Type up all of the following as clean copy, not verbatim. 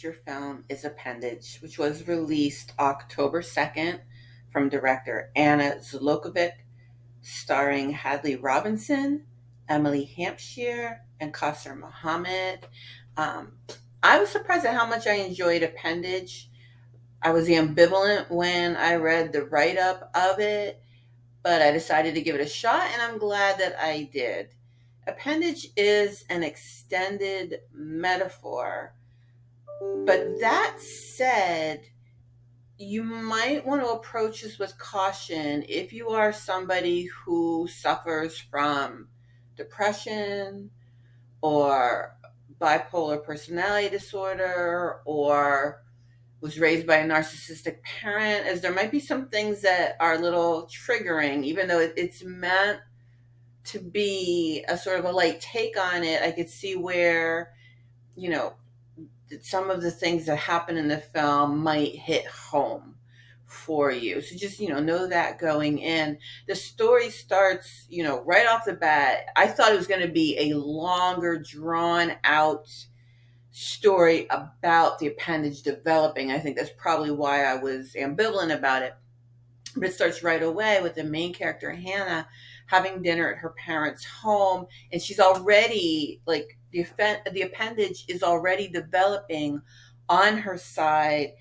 feature film is Appendage, which was released October 2nd from director Anna Zlokovic, starring Hadley Robinson, Emily Hampshire, and Qasser Muhammad. Um, I was surprised at how much I enjoyed Appendage. I was ambivalent when I read the write up of it, but I decided to give it a shot, and I'm glad that I did. Appendage is an extended metaphor, but that said, you might want to approach this with caution if you are somebody who suffers from depression or bipolar personality disorder or was raised by a narcissistic parent, as there might be some things that are a little triggering, even though it's meant to be a sort of a light take on it. I could see where, you know, some of the things that happen in the film might hit home for you. So just, know that going in. The story starts, right off the bat. I thought it was going to be a longer, drawn out story about the appendage developing. I think that's probably why I was ambivalent about it. But it starts right away with the main character, Hannah, having dinner at her parents' home, and she's already like the appendage is already developing on her side.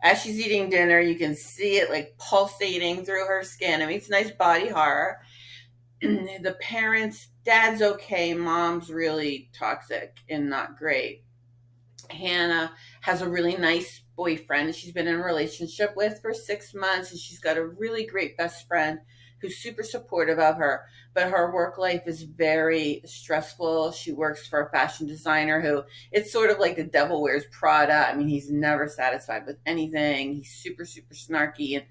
As she's eating dinner, you can see it like pulsating through her skin. I mean, it's nice body horror. The parents, dad's okay, mom's really toxic and not great. Hannah has a really nice boyfriend she's been in a relationship with for 6 months, and she's got a really great best friend who's super supportive of her. But her work life is very stressful. She works for a fashion designer who, it's sort of like the devil wears Prada. I mean, he's never satisfied with anything. He's super, super snarky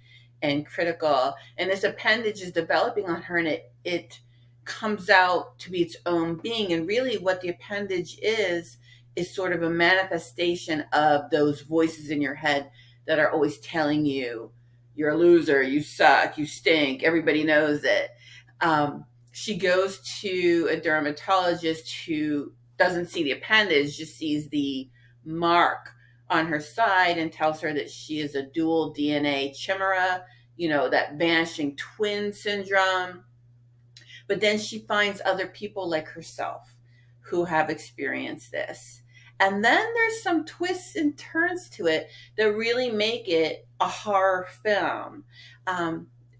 and critical. And this appendage is developing on her, and it comes out to be its own being. And really what the appendage is sort of a manifestation of those voices in your head that are always telling you you're a loser, you suck, you stink, everybody knows it. She goes to a dermatologist who doesn't see the appendage, just sees the mark on her side, and tells her that she is a dual DNA chimera, that vanishing twin syndrome. But then she finds other people like herself who have experienced this. And then there's some twists and turns to it that really make it a horror film.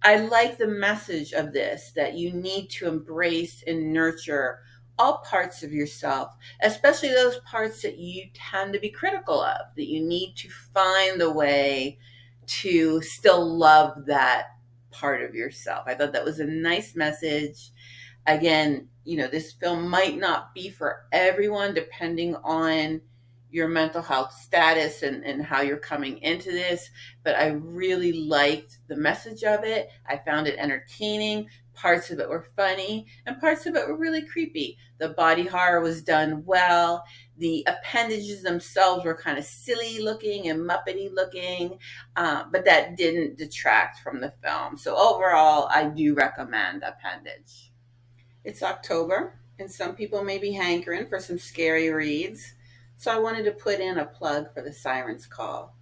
I like the message of this, that you need to embrace and nurture all parts of yourself, especially those parts that you tend to be critical of, that you need to find the way to still love that part of yourself. I thought that was a nice message. Again, this film might not be for everyone depending on your mental health status and how you're coming into this, but I really liked the message of it. I found it entertaining. Parts of it were funny, and parts of it were really creepy. The body horror was done well. The appendages themselves were kind of silly looking and Muppety looking, but that didn't detract from the film. So overall, I do recommend Appendage. It's October, and some people may be hankering for some scary reads. So I wanted to put in a plug for the Siren's Call.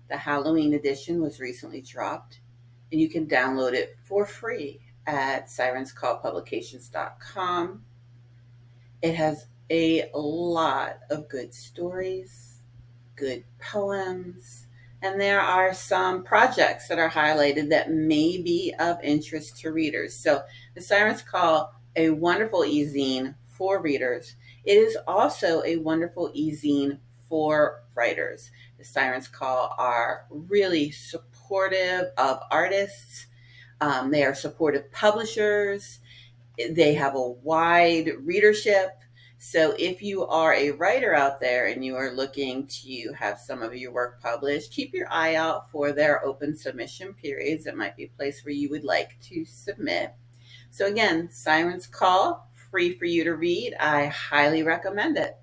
The Halloween edition was recently dropped, and you can download it for free at sirenscallpublications.com. It has a lot of good stories, good poems, and there are some projects that are highlighted that may be of interest to readers. So the Siren's Call, a wonderful e-zine for readers. It is also a wonderful e-zine for writers. The Sirens Call are really supportive of artists. They are supportive publishers. They have a wide readership. So if you are a writer out there and you are looking to have some of your work published, keep your eye out for their open submission periods. It might be a place where you would like to submit. So again, Sirens Call, free for you to read. I highly recommend it.